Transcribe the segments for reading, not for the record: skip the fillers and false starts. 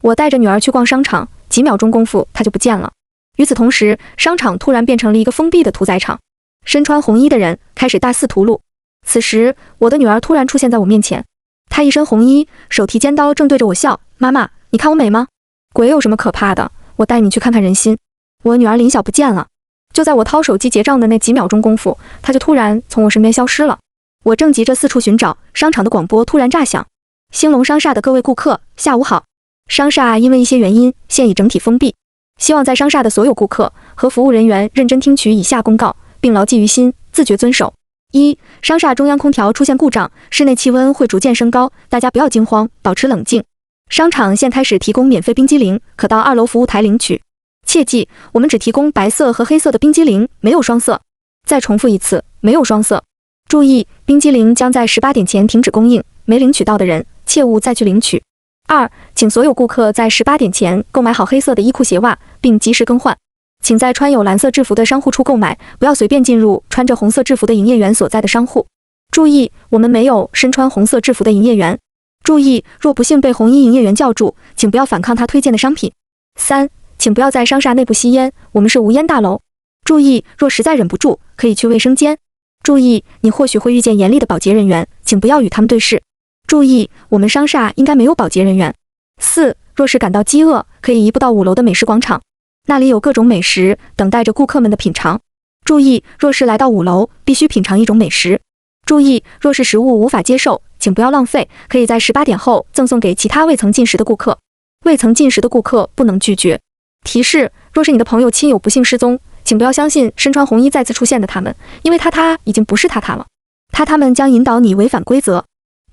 我带着女儿去逛商场，几秒钟功夫她就不见了。与此同时，商场突然变成了一个封闭的屠宰场，身穿红衣的人开始大肆屠戮。此时，我的女儿突然出现在我面前，她一身红衣，手提尖刀，正对着我笑：“妈妈，你看我美吗？鬼有什么可怕的？我带你去看看人心。”我女儿林晓不见了。就在我掏手机结账的那几秒钟功夫，她就突然从我身边消失了。我正急着四处寻找，商场的广播突然炸响：“兴隆商厦的各位顾客，下午好。商厦因为一些原因，现已整体封闭。希望在商厦的所有顾客和服务人员认真听取以下公告，并牢记于心，自觉遵守。1. 商厦中央空调出现故障，室内气温会逐渐升高，大家不要惊慌，保持冷静。商场现开始提供免费冰激凌，可到2楼服务台领取。切记，我们只提供白色和黑色的冰激凌，没有双色。再重复一次，没有双色。注意，冰激凌将在18点前停止供应，没领取到的人切勿再去领取。2. 请所有顾客在18点前购买好黑色的衣裤鞋袜，并及时更换。请在穿有蓝色制服的商户处购买，不要随便进入穿着红色制服的营业员所在的商户。注意，我们没有身穿红色制服的营业员。注意，若不幸被红衣营业员叫住，请不要反抗他推荐的商品。3. 请不要在商厦内部吸烟，我们是无烟大楼。注意，若实在忍不住，可以去卫生间。注意，你或许会遇见严厉的保洁人员，请不要与他们对视。注意，我们商厦应该没有保洁人员。4. 若是感到饥饿，可以移步到5楼的美食广场，那里有各种美食等待着顾客们的品尝。注意，若是来到5楼，必须品尝一种美食。注意，若是食物无法接受，请不要浪费，可以在18点后赠送给其他未曾进食的顾客。未曾进食的顾客不能拒绝。提示：若是你的朋友亲友不幸失踪，请不要相信身穿红衣再次出现的他们，因为他已经不是他了。他们将引导你违反规则。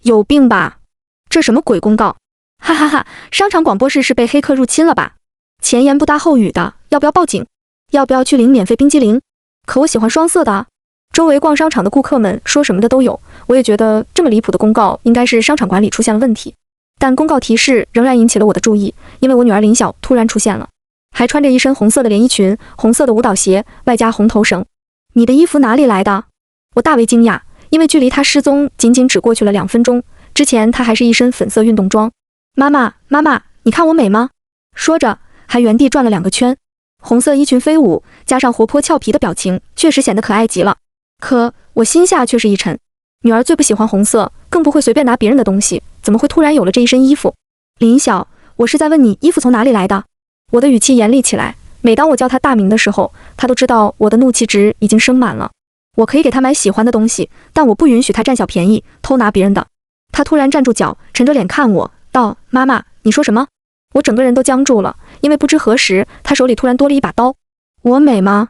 有病吧？这什么鬼公告？哈哈哈！商场广播室是被黑客入侵了吧？前言不搭后语的，要不要报警？要不要去领免费冰激凌？可我喜欢双色的啊！周围逛商场的顾客们说什么的都有，我也觉得这么离谱的公告应该是商场管理出现了问题。但公告提示仍然引起了我的注意，因为我女儿林晓突然出现了，还穿着一身红色的连衣裙、红色的舞蹈鞋，外加红头绳。你的衣服哪里来的？我大为惊讶，因为距离她失踪仅仅只过去了2分钟，之前她还是一身粉色运动装。妈妈，妈妈，你看我美吗？说着还原地转了2个圈。红色衣裙飞舞，加上活泼俏皮的表情，确实显得可爱极了。可我心下却是一沉，女儿最不喜欢红色，更不会随便拿别人的东西，怎么会突然有了这一身衣服？林晓，我是在问你衣服从哪里来的。我的语气严厉起来，每当我叫她大名的时候，她都知道我的怒气值已经升满了。我可以给她买喜欢的东西，但我不允许她占小便宜，偷拿别人的。她突然站住脚，沉着脸看我，道：妈妈，你说什么？我整个人都僵住了，因为不知何时，她手里突然多了一把刀。我美吗？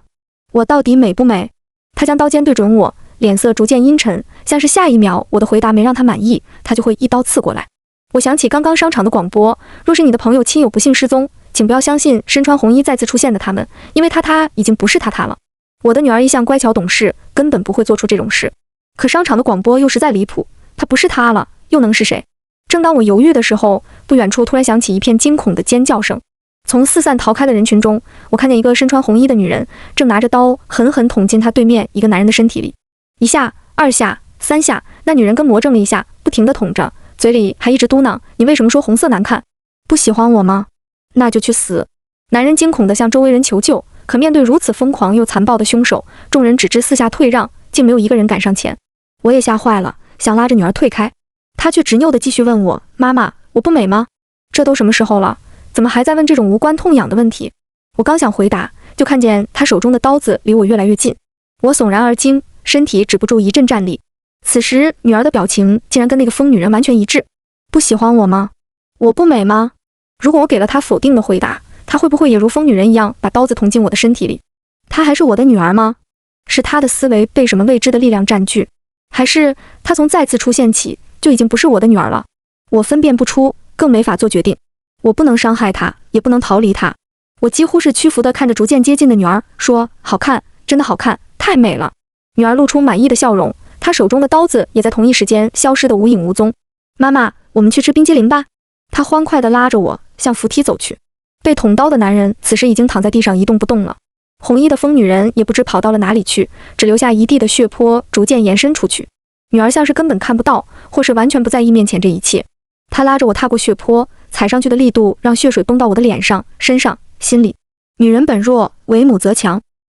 我到底美不美？她将刀尖对准我，脸色逐渐阴沉，像是下一秒我的回答没让她满意，她就会一刀刺过来。我想起刚刚商场的广播，若是你的朋友亲友不幸失踪，请不要相信身穿红衣再次出现的他们，因为他已经不是他了。我的女儿一向乖巧懂事，根本不会做出这种事。可商场的广播又实在离谱，她不是他了，又能是谁？正当我犹豫的时候，不远处突然响起一片惊恐的尖叫声。从四散逃开的人群中，我看见一个身穿红衣的女人，正拿着刀狠狠捅进她对面一个男人的身体里。1下、2下、3下，那女人跟魔怔了一下，不停地捅着，嘴里还一直嘟囔：你为什么说红色难看？不喜欢我吗？那就去死！男人惊恐地向周围人求救，可面对如此疯狂又残暴的凶手，众人只知四下退让，竟没有一个人敢上前。我也吓坏了，想拉着女儿退开，她却执拗地继续问我：妈妈，我不美吗？这都什么时候了，怎么还在问这种无关痛痒的问题？我刚想回答，就看见她手中的刀子离我越来越近，我悚然而惊，身体止不住一阵战栗。此时女儿的表情竟然跟那个疯女人完全一致。不喜欢我吗？我不美吗？如果我给了她否定的回答，她会不会也如疯女人一样把刀子捅进我的身体里？她还是我的女儿吗？是她的思维被什么未知的力量占据，还是她从再次出现起就已经不是我的女儿了？我分辨不出，更没法做决定。我不能伤害她，也不能逃离她。我几乎是屈服地看着逐渐接近的女儿，说：好看，真的好看，太美了。女儿露出满意的笑容，她手中的刀子也在同一时间消失得无影无踪。妈妈，我们去吃冰激凌吧。她欢快地拉着我向扶梯走去。被捅刀的男人此时已经躺在地上一动不动了，红衣的疯女人也不知跑到了哪里去，只留下一地的血泊逐渐延伸出去。女儿像是根本看不到，或是完全不在意面前这一切。他拉着我踏过血泊，踩上去的力度让血水崩到我的脸上、身上、心里。女人本弱，为母则强，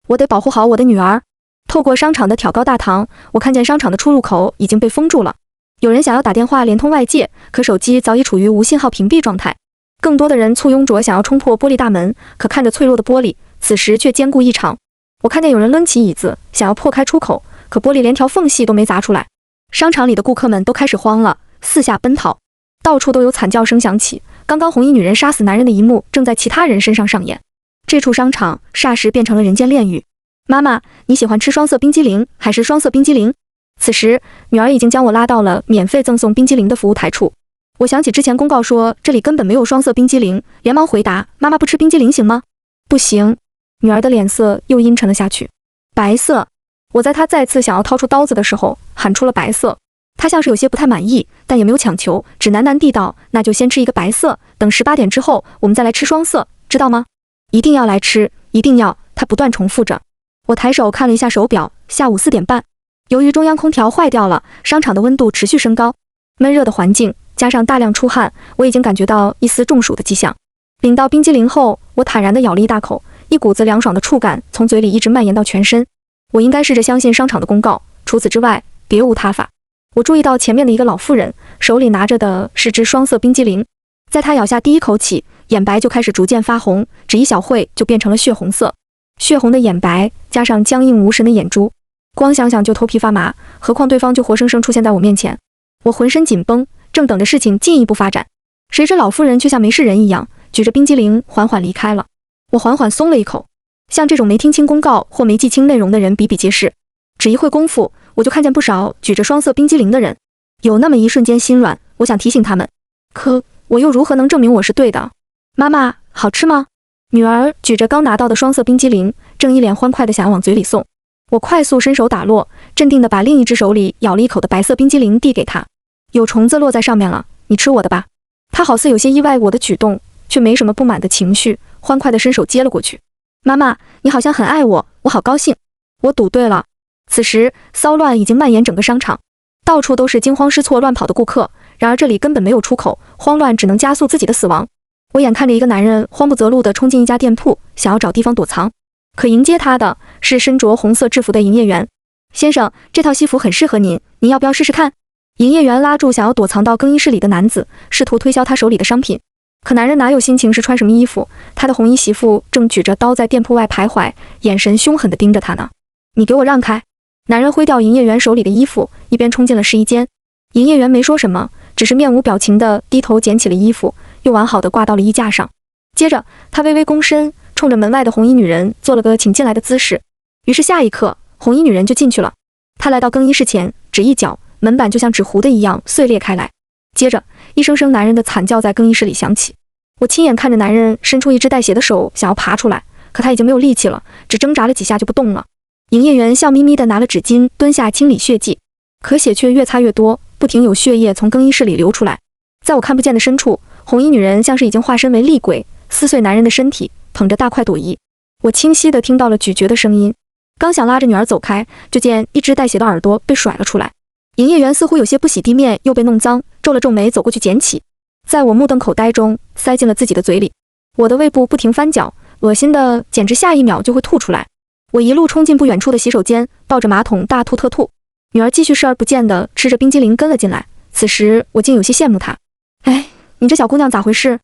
我得保护好我的女儿。透过商场的挑高大堂，我看见商场的出入口已经被封住了。有人想要打电话连通外界，可手机早已处于无信号屏蔽状态。更多的人簇拥着想要冲破玻璃大门，可看着脆弱的玻璃，此时却坚固异常。我看见有人抡起椅子想要破开出口，可玻璃连条缝隙都没砸出来。商场里的顾客们都开始慌了，四下奔逃，到处都有惨叫声响起。刚刚红衣女人杀死男人的一幕正在其他人身上上演。这处商场霎时变成了人间炼狱。妈妈，你喜欢吃双色冰激凌还是双色冰激凌？此时，女儿已经将我拉到了免费赠送冰激凌的服务台处。我想起之前公告说这里根本没有双色冰激凌，连忙回答：妈妈不吃冰激凌行吗？不行。女儿的脸色又阴沉了下去。白色。我在她再次想要掏出刀子的时候喊出了白色。她像是有些不太满意，但也没有强求，只喃喃地道：那就先吃一个白色，等18点之后我们再来吃双色，知道吗？一定要来吃，一定要。她不断重复着。我抬手看了一下手表，下午4点半。由于中央空调坏掉了，商场的温度持续升高，闷热的环境加上大量出汗，我已经感觉到一丝中暑的迹象。领到冰激凌后，我坦然地咬了一大口，一股子凉爽的触感从嘴里一直蔓延到全身。我应该试着相信商场的公告，除此之外别无他法。我注意到前面的一个老妇人手里拿着的是只双色冰激凌，在她咬下第一口起，眼白就开始逐渐发红，只一小会就变成了血红色。血红的眼白加上僵硬无神的眼珠，光想想就头皮发麻，何况对方就活生生出现在我面前。我浑身紧绷，正等着事情进一步发展，谁知老妇人却像没事人一样，举着冰激凌缓缓离开了。我缓缓松了一口。像这种没听清公告或没记清内容的人比比皆是，只一会功夫，我就看见不少举着双色冰激凌的人。有那么一瞬间心软，我想提醒他们，可我又如何能证明我是对的？妈妈，好吃吗？女儿举着刚拿到的双色冰激凌，正一脸欢快地想要往嘴里送。我快速伸手打落，镇定地把另一只手里咬了一口的白色冰激凌递给她。有虫子落在上面了，你吃我的吧。她好似有些意外我的举动，却没什么不满的情绪，欢快地伸手接了过去。妈妈，你好像很爱我，我好高兴。我赌对了。此时骚乱已经蔓延整个商场，到处都是惊慌失措乱跑的顾客，然而这里根本没有出口，慌乱只能加速自己的死亡。我眼看着一个男人慌不择路地冲进一家店铺，想要找地方躲藏，可迎接他的是身着红色制服的营业员。先生，这套西服很适合您，您要不要试试看？营业员拉住想要躲藏到更衣室里的男子，试图推销他手里的商品。可男人哪有心情是穿什么衣服？他的红衣媳妇正举着刀在店铺外徘徊，眼神凶狠地盯着他呢。你给我让开！男人挥掉营业员手里的衣服，一边冲进了试衣间。营业员没说什么，只是面无表情地低头捡起了衣服，又完好地挂到了衣架上。接着他微微躬身，冲着门外的红衣女人做了个请进来的姿势。于是下一刻，红衣女人就进去了。她来到更衣室前，只一脚，门板就像纸糊的一样碎裂开来。接着一声声男人的惨叫在更衣室里响起。我亲眼看着男人伸出一只带血的手想要爬出来，可他已经没有力气了，只挣扎了几下就不动了。营业员笑眯眯地拿了纸巾蹲下清理血迹，可血却越擦越多，不停有血液从更衣室里流出来。在我看不见的深处，红衣女人像是已经化身为厉鬼，撕碎男人的身体，捧着大块朵颐。我清晰地听到了咀嚼的声音，刚想拉着女儿走开，就见一只带血的耳朵被甩了出来。营业员似乎有些不洗地面又被弄脏，皱了皱眉走过去捡起，在我目瞪口呆中塞进了自己的嘴里。我的胃部不停翻搅，恶心的简直下一秒就会吐出来。我一路冲进不远处的洗手间，抱着马桶大吐特吐。女儿继续视而不见地吃着冰激凌跟了进来，此时我竟有些羡慕她。哎，你这小姑娘咋回事？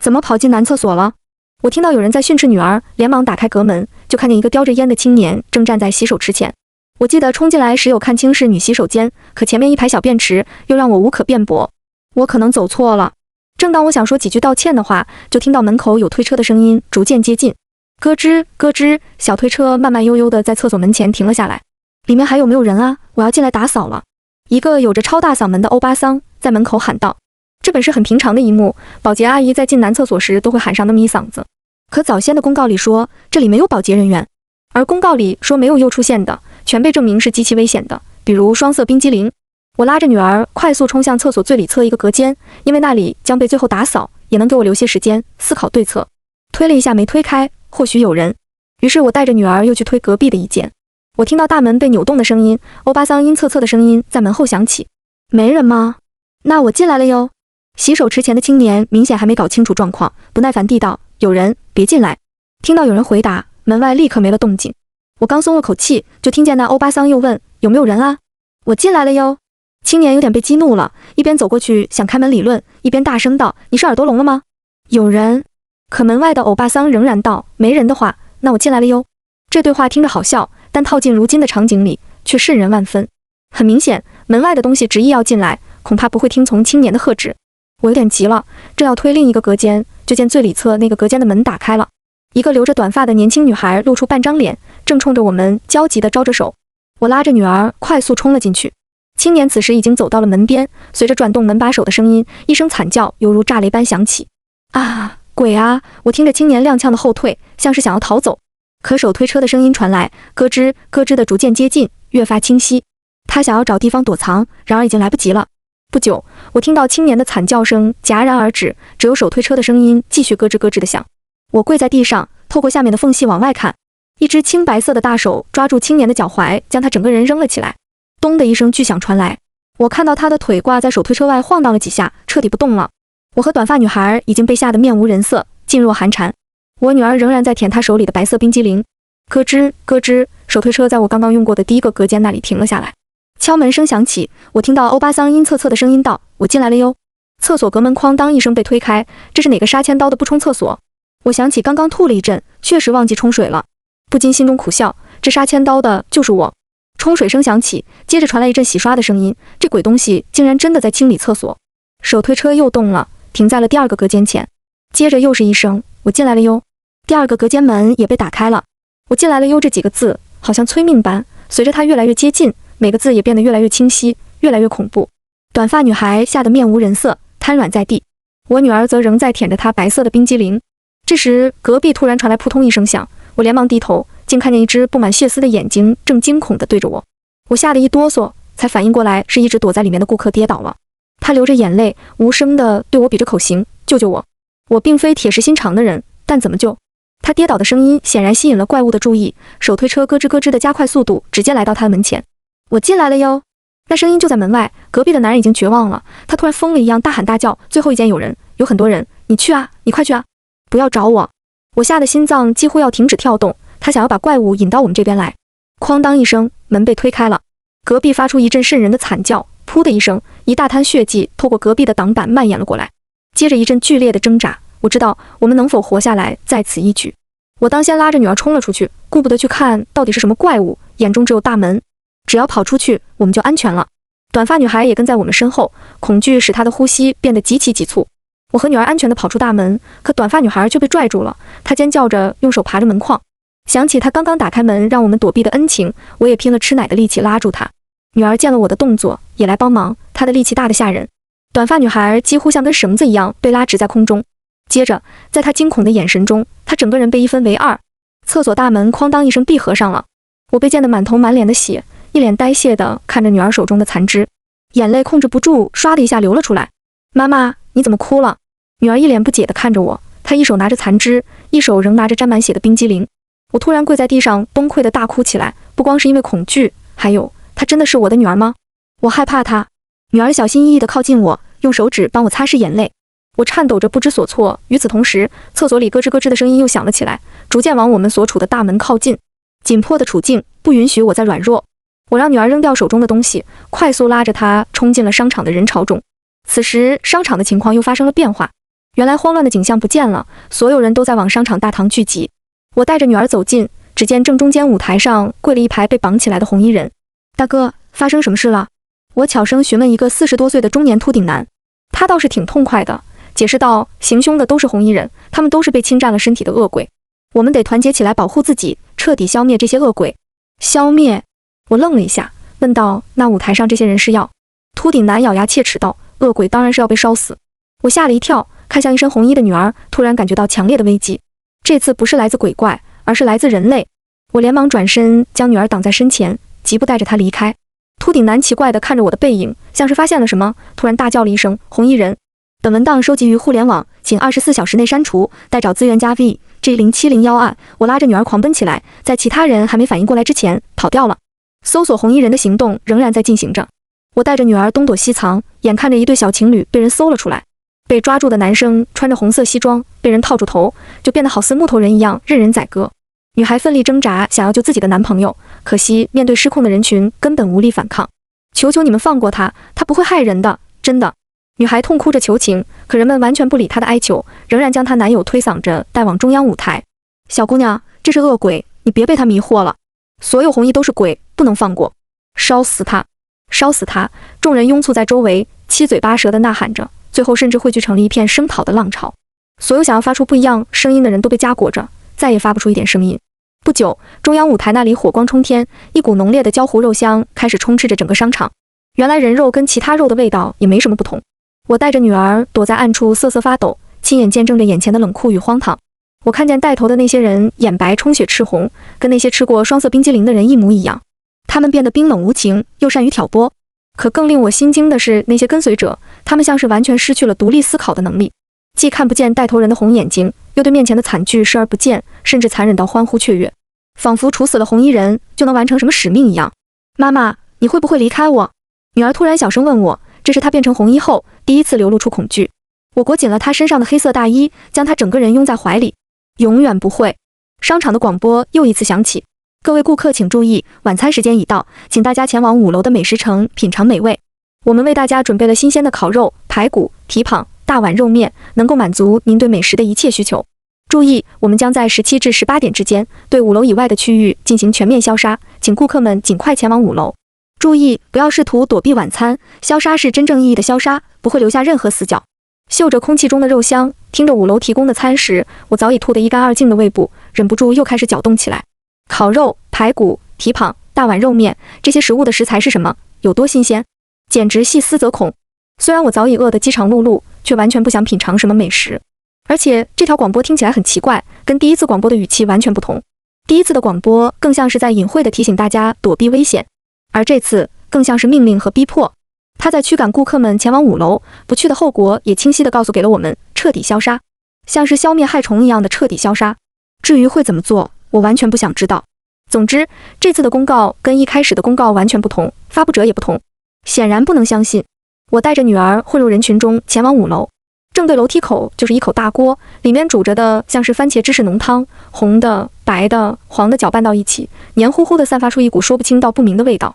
怎么跑进男厕所了？我听到有人在训斥女儿，连忙打开隔门，就看见一个叼着烟的青年正站在洗手池前。我记得冲进来时有看清是女洗手间，可前面一排小便池又让我无可辩驳。我可能走错了。正当我想说几句道歉的话，就听到门口有推车的声音逐渐接近。咯吱咯吱，小推车慢慢悠悠地在厕所门前停了下来。里面还有没有人啊？我要进来打扫了。一个有着超大嗓门的欧巴桑在门口喊道。这本是很平常的一幕，保洁阿姨在进男厕所时都会喊上那么一嗓子。可早先的公告里说这里没有保洁人员，而公告里说没有又出现的全被证明是极其危险的，比如双色冰激凌。我拉着女儿快速冲向厕所最里侧一个隔间，因为那里将被最后打扫，也能给我留些时间思考对策。推了一下没推开，或许有人。于是我带着女儿又去推隔壁的一间。我听到大门被扭动的声音，欧巴桑阴恻恻的声音在门后响起。没人吗？那我进来了哟。洗手池前的青年明显还没搞清楚状况，不耐烦地道：“有人，别进来。”听到有人回答，门外立刻没了动静。我刚松了口气，就听见那欧巴桑又问：“有没有人啊？”“我进来了哟。”青年有点被激怒了，一边走过去想开门理论，一边大声道：“你是耳朵聋了吗？”“有人。”可门外的欧巴桑仍然道：“没人的话，那我进来了哟。”这对话听着好笑，但套进如今的场景里，却瘆人万分。很明显，门外的东西执意要进来，恐怕不会听从青年的喝止。我有点急了，正要推另一个隔间，就见最里侧那个隔间的门打开了，一个留着短发的年轻女孩露出半张脸，正冲着我们焦急地招着手。我拉着女儿快速冲了进去。青年此时已经走到了门边，随着转动门把手的声音，一声惨叫犹如炸雷般响起。啊，鬼啊！我听着青年踉跄的后退，像是想要逃走。可手推车的声音传来，咯吱咯吱的逐渐接近，越发清晰。他想要找地方躲藏，然而已经来不及了。不久，我听到青年的惨叫声戛然而止，只有手推车的声音继续咯吱咯吱地响。我跪在地上，透过下面的缝隙往外看，一只青白色的大手抓住青年的脚踝，将他整个人扔了起来。咚的一声巨响传来，我看到他的腿挂在手推车外晃荡了几下，彻底不动了。我和短发女孩已经被吓得面无人色，噤若寒蝉。我女儿仍然在舔她手里的白色冰激凌。咯吱咯吱，手推车在我刚刚用过的第一个隔间那里停了下来。敲门声响起，我听到欧巴桑阴恻恻的声音道：“我进来了哟。”厕所隔门哐当一声被推开，这是哪个杀千刀的不冲厕所？我想起刚刚吐了一阵，确实忘记冲水了，不禁心中苦笑，这杀千刀的就是我。冲水声响起，接着传来一阵洗刷的声音，这鬼东西竟然真的在清理厕所。手推车又动了，停在了第二个隔间前，接着又是一声：“我进来了哟。”第二个隔间门也被打开了。我进来了哟这几个字好像催命般，随着它越来越接近，每个字也变得越来越清晰，越来越恐怖。短发女孩吓得面无人色，瘫软在地。我女儿则仍在舔着她白色的冰激凌。这时，隔壁突然传来扑通一声响，我连忙低头，竟看见一只布满血丝的眼睛正惊恐地对着我。我吓得一哆嗦，才反应过来是一直躲在里面的顾客跌倒了。他流着眼泪，无声地对我比着口型：“救救我！”我并非铁石心肠的人，但怎么救？他跌倒的声音显然吸引了怪物的注意，手推车咯吱咯吱地加快速度，直接来到他的门前。“我进来了哟！”那声音就在门外。隔壁的男人已经绝望了，他突然疯了一样大喊大叫：“最后一间有人，有很多人，你去啊，你快去啊，不要找我！”我吓得心脏几乎要停止跳动，他想要把怪物引到我们这边来。哐当一声，门被推开了，隔壁发出一阵瘆人的惨叫，噗的一声，一大滩血迹透过隔壁的挡板蔓延了过来，接着一阵剧烈的挣扎。我知道我们能否活下来在此一举。我当先拉着女儿冲了出去，顾不得去看到底是什么怪物，眼中只有大门。只要跑出去，我们就安全了。短发女孩也跟在我们身后，恐惧使她的呼吸变得极其急促。我和女儿安全地跑出大门，可短发女孩却被拽住了，她尖叫着用手爬着门框。想起她刚刚打开门让我们躲避的恩情，我也拼了吃奶的力气拉住她。女儿见了我的动作，也来帮忙，她的力气大得吓人。短发女孩几乎像根绳子一样被拉直在空中。接着，在她惊恐的眼神中，她整个人被一分为二。厕所大门哐当一声闭合上了。我被溅得满头满脸的血，一脸呆谢地看着女儿手中的残肢，眼泪控制不住，唰的一下流了出来。“妈妈，你怎么哭了？”女儿一脸不解地看着我，她一手拿着残肢，一手仍拿着沾满血的冰激凌。我突然跪在地上，崩溃地大哭起来，不光是因为恐惧，还有，她真的是我的女儿吗？我害怕她。女儿小心翼翼地靠近我，用手指帮我擦拭眼泪。我颤抖着不知所措。与此同时，厕所里咯吱咯吱的声音又响了起来，逐渐往我们所处的大门靠近。紧迫的处境不允许我再软弱，我让女儿扔掉手中的东西，快速拉着她冲进了商场的人潮中。此时，商场的情况又发生了变化。原来慌乱的景象不见了，所有人都在往商场大堂聚集。我带着女儿走近，只见正中间舞台上跪了一排被绑起来的红衣人。“大哥，发生什么事了？”我悄声询问一个40多岁的中年秃顶男。他倒是挺痛快的，解释道：“行凶的都是红衣人，他们都是被侵占了身体的恶鬼，我们得团结起来保护自己，彻底消灭这些恶鬼。”“消灭？”我愣了一下，问道：“那舞台上这些人是要？”秃顶男咬牙切齿道：“恶鬼当然是要被烧死。”我吓了一跳，看向一身红衣的女儿，突然感觉到强烈的危机。这次不是来自鬼怪，而是来自人类。我连忙转身将女儿挡在身前，急步带着她离开。秃顶男奇怪地看着我的背影，像是发现了什么，突然大叫了一声：“红衣人！”本文档收集于互联网，请24小时内删除，待找资源加 V。G07012案，我拉着女儿狂奔起来，在其他人还没反应过来之前跑掉了。搜索红衣人的行动仍然在进行着，我带着女儿东躲西藏，眼看着一对小情侣被人搜了出来。被抓住的男生穿着红色西装，被人套住头，就变得好似木头人一样任人宰割。女孩奋力挣扎，想要救自己的男朋友，可惜面对失控的人群，根本无力反抗。求求你们放过他，他不会害人的，真的。女孩痛哭着求情，可人们完全不理她的哀求，仍然将她男友推搡着带往中央舞台。小姑娘，这是恶鬼，你别被他迷惑了。所有红衣都是鬼，不能放过。烧死他，烧死他！众人拥簇在周围，七嘴八舌地呐喊着，最后甚至汇聚成了一片声讨的浪潮。所有想要发出不一样声音的人都被夹裹着，再也发不出一点声音。不久，中央舞台那里火光冲天，一股浓烈的焦糊肉香开始充斥着整个商场。原来人肉跟其他肉的味道也没什么不同。我带着女儿躲在暗处瑟瑟发抖，亲眼见证着眼前的冷酷与荒唐。我看见带头的那些人眼白充血赤红，跟那些吃过双色冰激凌的人一模一样。他们变得冰冷无情，又善于挑拨。可更令我心惊的是那些跟随者，他们像是完全失去了独立思考的能力，既看不见带头人的红眼睛，又对面前的惨剧视而不见，甚至残忍到欢呼雀跃，仿佛处死了红衣人就能完成什么使命一样。妈妈，你会不会离开我？女儿突然小声问我，这是她变成红衣后第一次流露出恐惧。我裹紧了她身上的黑色大衣，将她整个人拥在怀里。永远不会。商场的广播又一次响起，各位顾客请注意，晚餐时间已到，请大家前往5楼的美食城品尝美味。我们为大家准备了新鲜的烤肉、排骨、蹄膀、大碗肉面，能够满足您对美食的一切需求。注意，我们将在17至18点之间对5楼以外的区域进行全面消杀，请顾客们尽快前往5楼。注意，不要试图躲避晚餐，消杀是真正意义的消杀，不会留下任何死角。嗅着空气中的肉香，听着5楼提供的餐食，我早已吐得一干二净的胃部忍不住又开始搅动起来。烤肉、排骨、蹄膀、大碗肉面，这些食物的食材是什么？有多新鲜？简直细思则恐。虽然我早已饿得饥肠辘辘，却完全不想品尝什么美食。而且这条广播听起来很奇怪，跟第一次广播的语气完全不同。第一次的广播更像是在隐晦地提醒大家躲避危险，而这次更像是命令和逼迫。他在驱赶顾客们前往5楼，不去的后果也清晰地告诉给了我们：彻底消杀，像是消灭害虫一样的彻底消杀。至于会怎么做，我完全不想知道。总之，这次的公告跟一开始的公告完全不同，发布者也不同。显然不能相信。我带着女儿混入人群中，前往5楼。正对楼梯口就是一口大锅，里面煮着的像是番茄芝士浓汤，红的、白的、黄的搅拌到一起，黏糊糊的散发出一股说不清道不明的味道。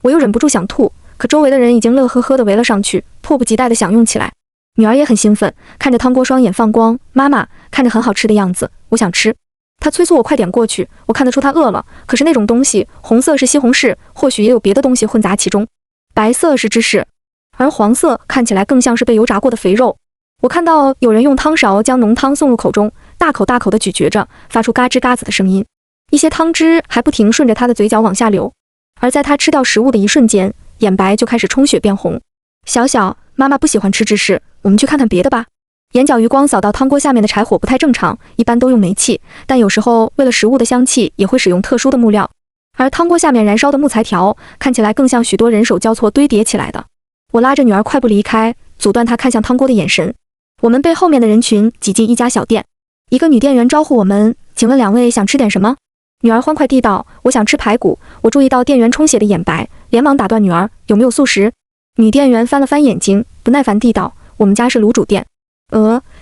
我又忍不住想吐，可周围的人已经乐呵呵地围了上去，迫不及待地享用起来。女儿也很兴奋，看着汤锅双眼放光，妈妈，看着很好吃的样子，我想吃。她催促我快点过去，我看得出她饿了，可是那种东西，红色是西红柿，或许也有别的东西混杂其中，白色是芝士，而黄色看起来更像是被油炸过的肥肉。我看到有人用汤勺将浓汤送入口中，大口大口地咀嚼着，发出嘎吱嘎吱的声音，一些汤汁还不停顺着他的嘴角往下流。而在他吃掉食物的一瞬间，眼白就开始充血变红。小小，妈妈不喜欢吃芝士，我们去看看别的吧。眼角余光扫到汤锅下面的柴火不太正常，一般都用煤气，但有时候为了食物的香气也会使用特殊的木料。而汤锅下面燃烧的木材条看起来更像许多人手交错堆叠起来的。我拉着女儿快步离开，阻断她看向汤锅的眼神。我们被后面的人群挤进一家小店，一个女店员招呼我们，请问2位想吃点什么？女儿欢快地道，我想吃排骨。我注意到店员充血的眼白，连忙打断女儿，有没有素食？女店员翻了翻眼睛，不耐烦地道，我们家是卤煮店。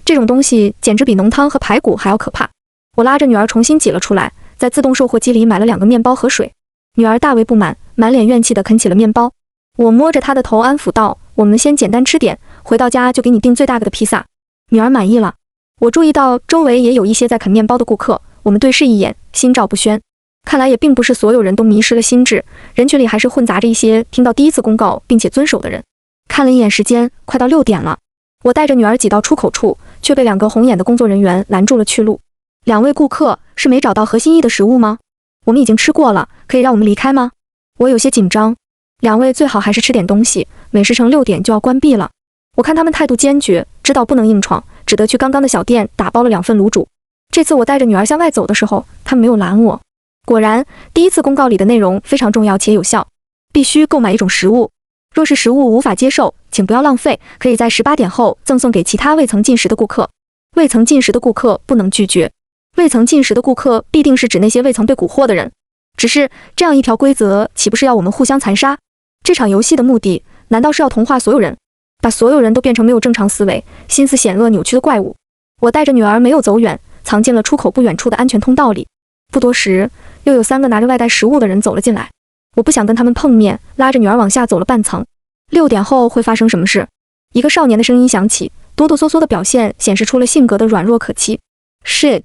这种东西简直比浓汤和排骨还要可怕。我拉着女儿重新挤了出来，在自动售货机里买了2个面包和水。女儿大为不满，满脸怨气地啃起了面包。我摸着她的头安抚道，我们先简单吃点，回到家就给你订最大个的披萨。女儿满意了。我注意到周围也有一些在啃面包的顾客，我们对视一眼，心照不宣。看来也并不是所有人都迷失了心智，人群里还是混杂着一些听到第一次公告并且遵守的人。看了一眼时间，快到6点了。我带着女儿挤到出口处，却被2个红眼的工作人员拦住了去路。2位顾客是没找到合心意的食物吗？我们已经吃过了，可以让我们离开吗？我有些紧张。2位最好还是吃点东西，美食城6点就要关闭了。我看他们态度坚决，知道不能硬闯，只得去刚刚的小店打包了2份卤煮。这次我带着女儿向外走的时候，他们没有拦我。果然，第一次公告里的内容非常重要且有效，必须购买一种食物。若是食物无法接受，请不要浪费，可以在18点后赠送给其他未曾进食的顾客。未曾进食的顾客不能拒绝。未曾进食的顾客必定是指那些未曾被蛊惑的人。只是这样一条规则，岂不是要我们互相残杀？这场游戏的目的，难道是要同化所有人？把所有人都变成没有正常思维、心思险恶扭曲的怪物。我带着女儿没有走远，藏进了出口不远处的安全通道里。不多时，又有3个拿着外带食物的人走了进来。我不想跟他们碰面，拉着女儿往下走了半层。6点后会发生什么事？一个少年的声音响起，哆哆嗦嗦的表现显示出了性格的软弱可欺。Shit，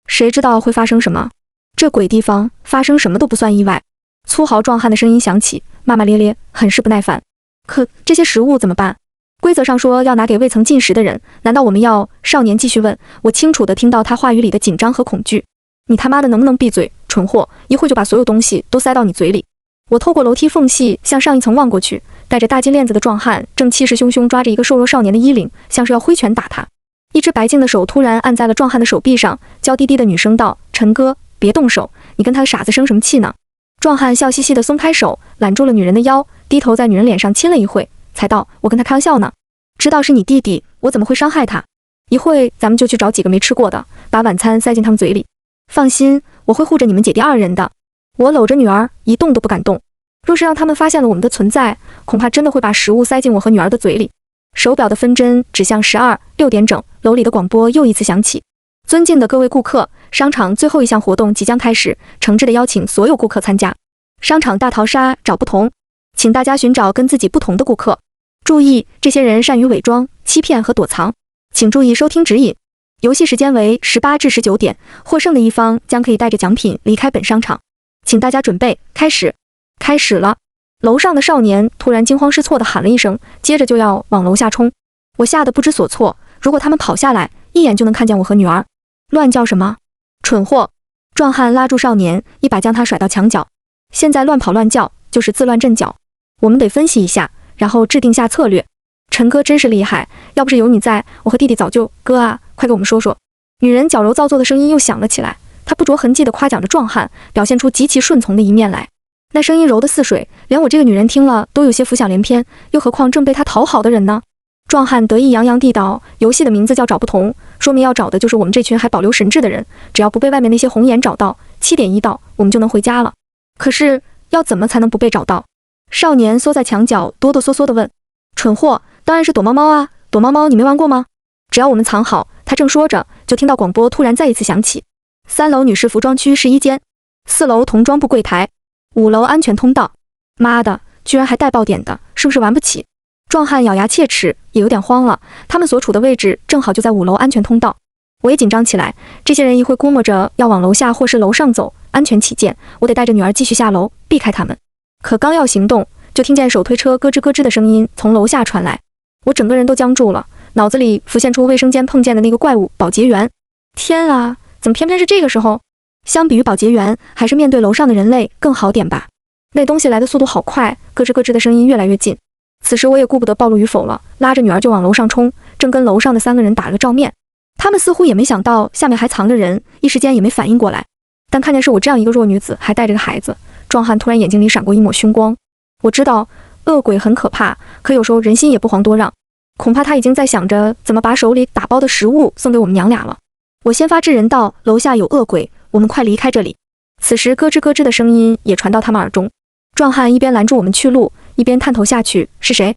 谁知道会发生什么？这鬼地方发生什么都不算意外。粗豪壮汉的声音响起，骂骂咧咧，很是不耐烦。可这些食物怎么办？规则上说要拿给未曾进食的人，难道我们要？少年继续问。我清楚地听到他话语里的紧张和恐惧。你他妈的能不能闭嘴，蠢货！一会就把所有东西都塞到你嘴里。我透过楼梯缝隙向上一层望过去，戴着大金链子的壮汉正气势汹汹抓着一个瘦弱少年的衣领，像是要挥拳打他。一只白净的手突然按在了壮汉的手臂上，娇滴滴的女声道：“陈哥，别动手，你跟他傻子生什么气呢？”壮汉笑嘻嘻地松开手，揽住了女人的腰，低头在女人脸上亲了一会，才道：“我跟他开玩笑呢，知道是你弟弟，我怎么会伤害他？一会咱们就去找几个没吃过的，把晚餐塞进他们嘴里。放心，我会护着你们姐弟2人的。”我搂着女儿，一动都不敢动。若是让他们发现了我们的存在，恐怕真的会把食物塞进我和女儿的嘴里。手表的分针指向6点整，楼里的广播又一次响起：“尊敬的各位顾客，商场最后一项活动即将开始，诚挚地邀请所有顾客参加。商场大逃杀找不同，请大家寻找跟自己不同的顾客。注意，这些人善于伪装、欺骗和躲藏，请注意收听指引。游戏时间为18至19点，获胜的一方将可以带着奖品离开本商场。请大家准备，开始。”开始了！楼上的少年突然惊慌失措地喊了一声，接着就要往楼下冲。我吓得不知所措，如果他们跑下来，一眼就能看见我和女儿。乱叫什么？蠢货！壮汉拉住少年，一把将他甩到墙角。现在乱跑乱叫，就是自乱阵脚。我们得分析一下，然后制定下策略。陈哥真是厉害，要不是有你在，我和弟弟早就……哥啊，快给我们说说。女人矫揉造作的声音又响了起来，她不着痕迹地夸奖着壮汉，表现出极其顺从的一面来。那声音柔得似水，连我这个女人听了都有些浮想联翩，又何况正被他讨好的人呢？壮汉得意洋洋地道：“游戏的名字叫找不同，说明要找的就是我们这群还保留神智的人，只要不被外面那些红颜找到，7点一到，我们就能回家了。可是要怎么才能不被找到？”少年缩在墙角，哆哆嗦嗦地问。蠢货，当然是躲猫猫啊！躲猫猫你没玩过吗？只要我们藏好。他正说着，就听到广播突然再一次响起：3楼女士服装区试衣间，4楼童装部柜台，5楼安全通道。妈的，居然还带爆点的，是不是玩不起？壮汉咬牙切齿，也有点慌了。他们所处的位置正好就在5楼安全通道。我也紧张起来，这些人一会估摸着要往楼下或是楼上走，安全起见，我得带着女儿继续下楼，避开他们。可刚要行动，就听见手推车咯吱咯吱的声音从楼下传来，我整个人都僵住了，脑子里浮现出卫生间碰见的那个怪物保洁员。天啊，怎么偏偏是这个时候？相比于保洁员，还是面对楼上的人类更好点吧。那东西来的速度好快，咯吱咯吱的声音越来越近。此时我也顾不得暴露与否了，拉着女儿就往楼上冲，正跟楼上的3个人打了个照面。他们似乎也没想到下面还藏着人，一时间也没反应过来。但看见是我这样一个弱女子，还带着个孩子，壮汉突然眼睛里闪过一抹凶光。我知道恶鬼很可怕，可有时候人心也不遑多让，恐怕他已经在想着怎么把手里打包的食物送给我们娘俩了。我先发制人道：“楼下有恶鬼，我们快离开这里。”此时咯吱咯吱的声音也传到他们耳中。壮汉一边拦住我们去路，一边探头下去：“是谁？”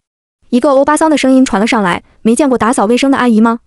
一个欧巴桑的声音传了上来：“没见过打扫卫生的阿姨吗？”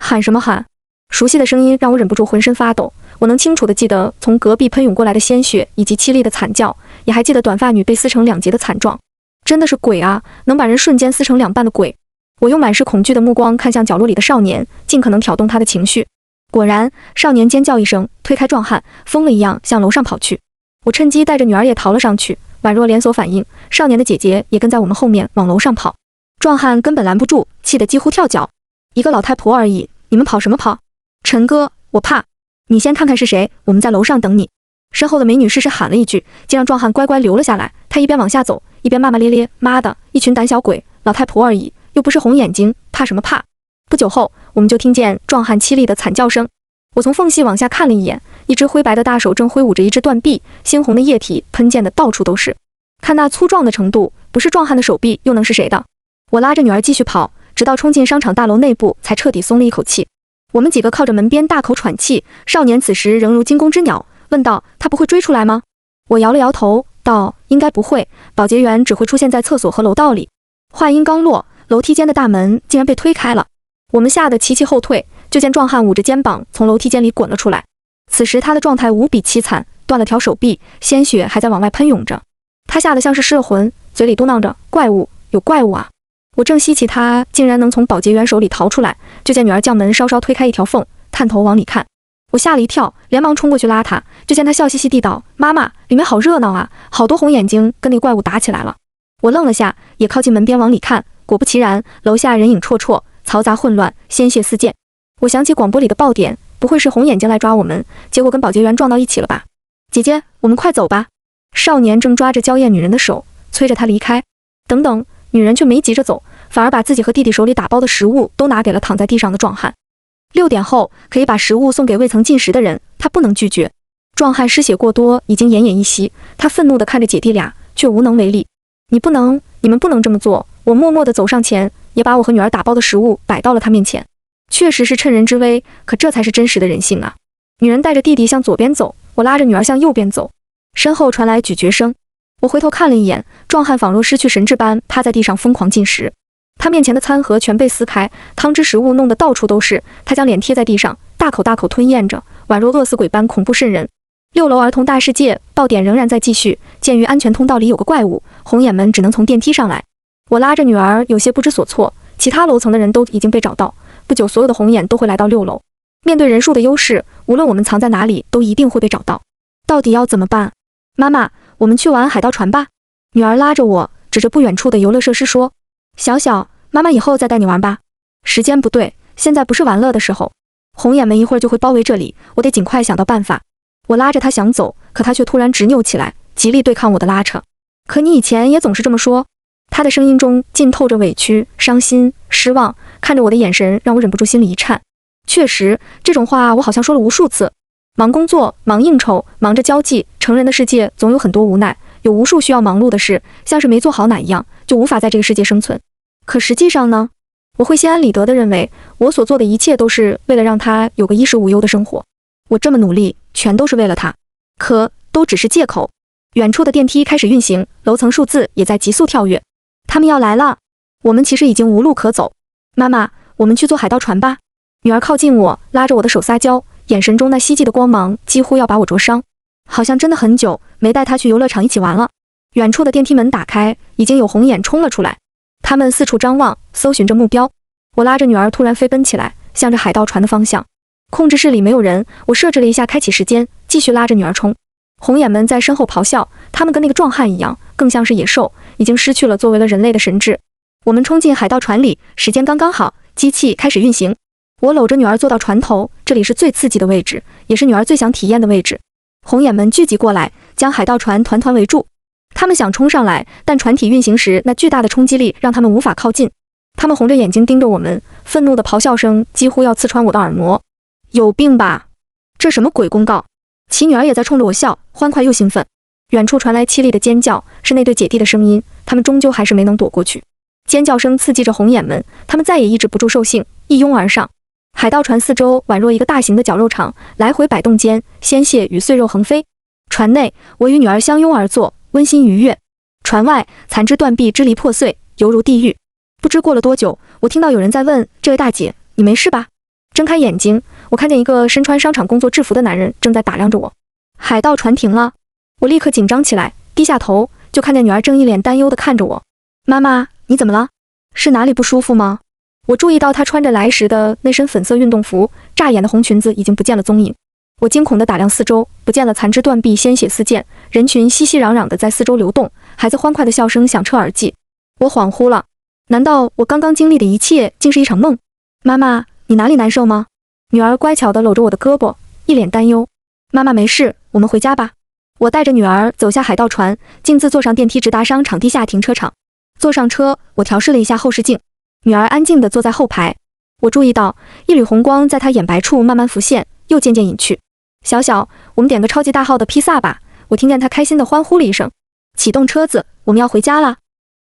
喊什么喊？熟悉的声音让我忍不住浑身发抖。我能清楚地记得从隔壁喷涌过来的鲜血以及凄厉的惨叫，也还记得短发女被撕成2截的惨状。真的是鬼啊，能把人瞬间撕成2半的鬼。我用满是恐惧的目光看向角落里的少年，尽可能挑动他的情绪。果然，少年尖叫一声，推开壮汉，疯了一样向楼上跑去。我趁机带着女儿也逃了上去，宛若连锁反应，少年的姐姐也跟在我们后面往楼上跑。壮汉根本拦不住，气得几乎跳脚。一个老太婆而已，你们跑什么跑？陈哥，我怕。你先看看是谁，我们在楼上等你。身后的美女适时喊了一句，竟让壮汉乖乖留了下来。他一边往下走，一边骂骂咧咧：“妈的，一群胆小鬼！老太婆而已，又不是红眼睛，怕什么怕？”不久后，我们就听见壮汉凄厉的惨叫声。我从缝隙往下看了一眼，一只灰白的大手正挥舞着一只断臂，猩红的液体喷溅的到处都是。看那粗壮的程度，不是壮汉的手臂又能是谁的？我拉着女儿继续跑，直到冲进商场大楼内部，才彻底松了一口气。我们几个靠着门边大口喘气，少年此时仍如惊弓之鸟，问道：“他不会追出来吗？”我摇了摇头，道：“应该不会，保洁员只会出现在厕所和楼道里。”话音刚落，楼梯间的大门竟然被推开了，我们吓得齐齐后退，就见壮汉捂着肩膀从楼梯间里滚了出来。此时他的状态无比凄惨，断了条手臂，鲜血还在往外喷涌着。他吓得像是失了魂，嘴里嘟囔着：“怪物，有怪物啊！”我正稀奇他竟然能从保洁员手里逃出来，就见女儿将门稍稍推开一条缝，探头往里看。我吓了一跳，连忙冲过去拉她，就见她笑嘻嘻地道：“妈妈，里面好热闹啊，好多红眼睛跟那怪物打起来了。”我愣了下，也靠近门边往里看，果不其然，楼下人影绰绰，嘈杂混乱，鲜血四溅。我想起广播里的爆点，不会是红眼睛来抓我们，结果跟保洁员撞到一起了吧？姐姐，我们快走吧。少年正抓着娇艳女人的手，催着她离开。等等，女人却没急着走，反而把自己和弟弟手里打包的食物都拿给了躺在地上的壮汉。6点后可以把食物送给未曾进食的人，他不能拒绝。壮汉失血过多，已经奄奄一息，他愤怒地看着姐弟俩，却无能为力。你们不能这么做。我默默地走上前，也把我和女儿打包的食物摆到了他面前。确实是趁人之危，可这才是真实的人性啊！女人带着弟弟向左边走，我拉着女儿向右边走。身后传来咀嚼声，我回头看了一眼，壮汉仿若失去神智般趴在地上疯狂进食。他面前的餐盒全被撕开，汤汁食物弄得到处都是，他将脸贴在地上，大口大口吞咽着，宛若饿死鬼般恐怖瘆人。6楼儿童大世界爆点仍然在继续，鉴于安全通道里有个怪物，红眼们只能从电梯上来。我拉着女儿有些不知所措，其他楼层的人都已经被找到，不久所有的红眼都会来到6楼。面对人数的优势，无论我们藏在哪里，都一定会被找到。到底要怎么办？妈妈，我们去玩海盗船吧。女儿拉着我，指着不远处的游乐设施说：“小小，妈妈以后再带你玩吧。”时间不对，现在不是玩乐的时候。红眼们一会儿就会包围这里，我得尽快想到办法。我拉着她想走，可她却突然执拗起来，极力对抗我的拉扯。可你以前也总是这么说。她的声音中浸透着委屈、伤心、失望，看着我的眼神让我忍不住心里一颤。确实，这种话我好像说了无数次。忙工作，忙应酬，忙着交际，成人的世界总有很多无奈，有无数需要忙碌的事，像是没做好哪一样，就无法在这个世界生存。可实际上呢，我会心安理得地认为，我所做的一切都是为了让他有个衣食无忧的生活。我这么努力，全都是为了他，可都只是借口。远处的电梯开始运行，楼层数字也在急速跳跃。他们要来了，我们其实已经无路可走。妈妈，我们去坐海盗船吧。女儿靠近我，拉着我的手撒娇，眼神中那希冀的光芒几乎要把我灼伤。好像真的很久没带她去游乐场一起玩了。远处的电梯门打开，已经有红眼冲了出来。他们四处张望，搜寻着目标。我拉着女儿突然飞奔起来，向着海盗船的方向。控制室里没有人，我设置了一下开启时间，继续拉着女儿冲。红眼们在身后咆哮，他们跟那个壮汉一样，更像是野兽，已经失去了作为了人类的神智。我们冲进海盗船里，时间刚刚好，机器开始运行。我搂着女儿坐到船头，这里是最刺激的位置，也是女儿最想体验的位置。红眼们聚集过来，将海盗船团团围住。他们想冲上来，但船体运行时那巨大的冲击力让他们无法靠近。他们红着眼睛盯着我们，愤怒的咆哮声几乎要刺穿我的耳膜。有病吧？这什么鬼公告？其女儿也在冲着我笑，欢快又兴奋。远处传来凄厉的尖叫，是那对姐弟的声音，他们终究还是没能躲过去。尖叫声刺激着红眼们，他们再也抑制不住兽性，一拥而上。海盗船四周宛若一个大型的绞肉场，来回摆动间，鲜血与碎肉横飞。船内，我与女儿相拥而坐，温馨愉悦。船外，残肢断臂，支离破碎，犹如地狱。不知过了多久，我听到有人在问：“这位大姐，你没事吧？”睁开眼睛，我看见一个身穿商场工作制服的男人正在打量着我。海盗船停了，我立刻紧张起来，低下头，就看见女儿正一脸担忧地看着我。妈妈，你怎么了？是哪里不舒服吗？我注意到她穿着来时的那身粉色运动服，乍眼的红裙子已经不见了踪影。我惊恐地打量四周，不见了残肢断臂，鲜血四溅，人群熙熙攘攘地在四周流动，孩子欢快的笑声响彻耳际。我恍惚了，难道我刚刚经历的一切竟是一场梦？妈妈，你哪里难受吗？女儿乖巧地搂着我的胳膊，一脸担忧。妈妈没事，我们回家吧。我带着女儿走下海盗船，径自坐上电梯直达商场地下停车场。坐上车，我调试了一下后视镜，女儿安静地坐在后排。我注意到一缕红光在她眼白处慢慢浮现，又渐渐隐去。小小，我们点个超级大号的披萨吧。我听见她开心地欢呼了一声。启动车子，我们要回家了。